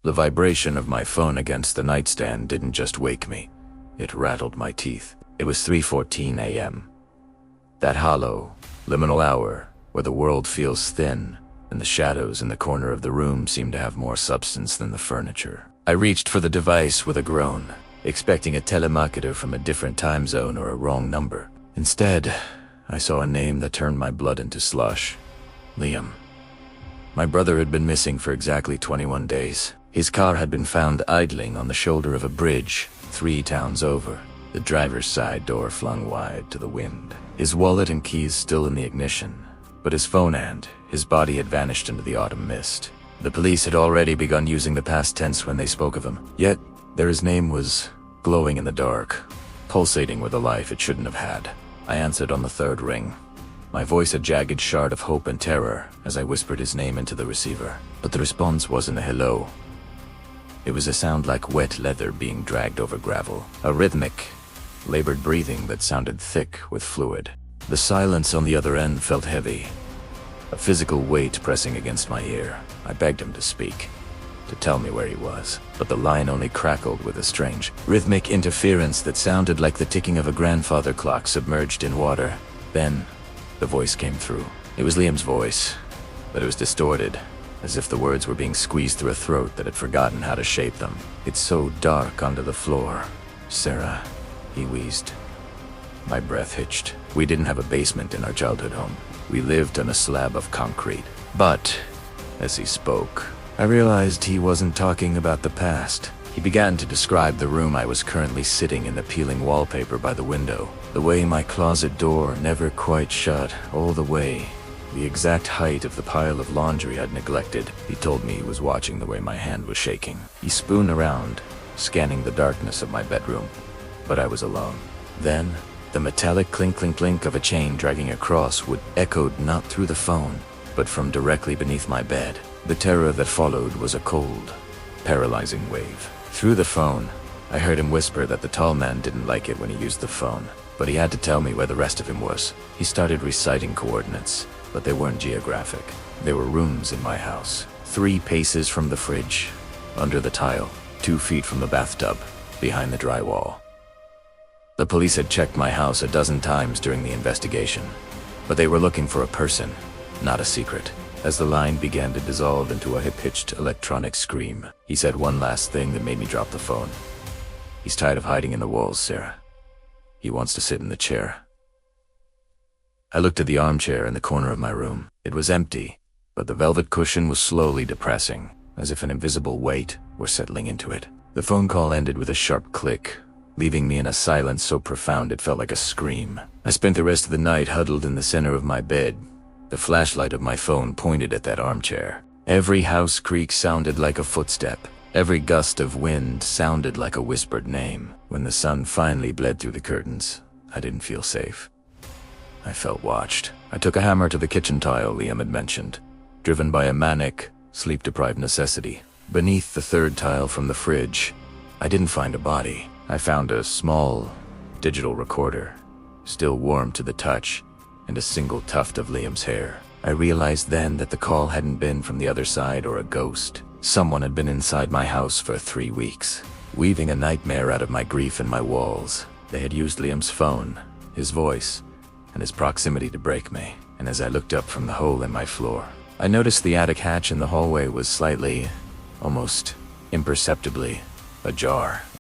The vibration of my phone against the nightstand didn't just wake me, it rattled my teeth. It was 3:14 a.m. That hollow, liminal hour where the world feels thin and the shadows in the corner of the room seem to have more substance than the furniture. I reached for the device with a groan, expecting a telemarketer from a different time zone or a wrong number. Instead, I saw a name that turned my blood into slush. Liam. My brother had been missing for exactly 21 days. His car had been found idling on the shoulder of a bridge 3 towns over, the driver's side door flung wide to the wind. His wallet and keys still in the ignition, but his phone and his body had vanished into the autumn mist. The police had already begun using the past tense when they spoke of him, yet there his name was glowing in the dark, pulsating with a life it shouldn't have had. I answered on the 3rd ring, my voice a jagged shard of hope and terror as I whispered his name into the receiver. But the response wasn't a hello. It was a sound like wet leather being dragged over gravel, a rhythmic, labored breathing that sounded thick with fluid. The silence on the other end felt heavy, a physical weight pressing against my ear. I begged him to speak, to tell me where he was, but the line only crackled with a strange, rhythmic interference that sounded like the ticking of a grandfather clock submerged in water. Then, the voice came through. It was Liam's voice, but it was distorted, as if the words were being squeezed through a throat that had forgotten how to shape them. "It's so dark under the floor, Sarah," he wheezed. My breath hitched. We didn't have a basement in our childhood home. We lived on a slab of concrete. But, as he spoke, I realized he wasn't talking about the past. He began to describe the room I was currently sitting in, the peeling wallpaper by the window, the way my closet door never quite shut all the way, the exact height of the pile of laundry I'd neglected. He told me he was watching the way my hand was shaking. He spooned around, scanning the darkness of my bedroom, but I was alone. Then, the metallic clink-clink-clink of a chain dragging across would echoed not through the phone, but from directly beneath my bed. The terror that followed was a cold, paralyzing wave. Through the phone, I heard him whisper that the tall man didn't like it when he used the phone, but he had to tell me where the rest of him was. He started reciting coordinates, but they weren't geographic. There were rooms in my house, 3 paces from the fridge, under the tile, 2 feet from the bathtub, behind the drywall. The police had checked my house a dozen times during the investigation, but they were looking for a person, not a secret. As the line began to dissolve into a high-pitched electronic scream, he said one last thing that made me drop the phone. "He's tired of hiding in the walls, Sarah. He wants to sit in the chair." I looked at the armchair in the corner of my room. It was empty, but the velvet cushion was slowly depressing, as if an invisible weight were settling into it. The phone call ended with a sharp click, leaving me in a silence so profound it felt like a scream. I spent the rest of the night huddled in the center of my bed, the flashlight of my phone pointed at that armchair. Every house creak sounded like a footstep. Every gust of wind sounded like a whispered name. When the sun finally bled through the curtains, I didn't feel safe. I felt watched. I took a hammer to the kitchen tile Liam had mentioned, driven by a manic, sleep-deprived necessity. Beneath the 3rd tile from the fridge, I didn't find a body. I found a small, digital recorder, still warm to the touch, and a single tuft of Liam's hair. I realized then that the call hadn't been from the other side or a ghost. Someone had been inside my house for 3 weeks, weaving a nightmare out of my grief and my walls. They had used Liam's phone, his voice, and his proximity to break me. And as I looked up from the hole in my floor, I noticed the attic hatch in the hallway was slightly, almost imperceptibly, ajar.